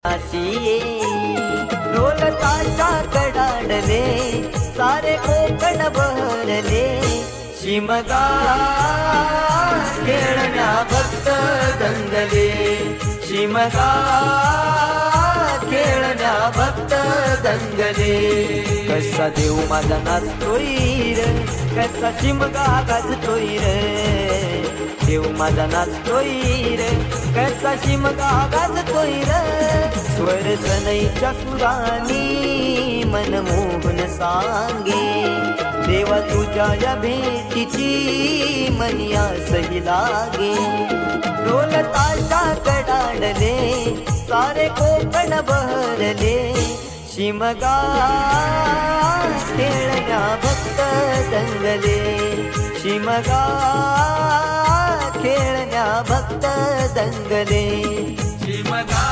काशिये ढोल ताशा कडाडले सारे कोकण बहरले शिमगा खेळण्या भक्त दंगले शिमगा खेळण्या भक्त दंगले कसा देव माझा नाचतोय रे कसा शिमगा गाजतोय रे देव माझा नाचतोय रे कसा शिमगा गाजतोय रे स्वर सनईच्या सुरानी मनमोहन सांगे देवा तुझ्या या भेटीची मनिया सही लागे ढोल ताशा कडाडले सारे कोकण बहरले शिमगा खेळण्या भक्त दंगले शिमगा खेळण्या भक्त दंगले शिमगा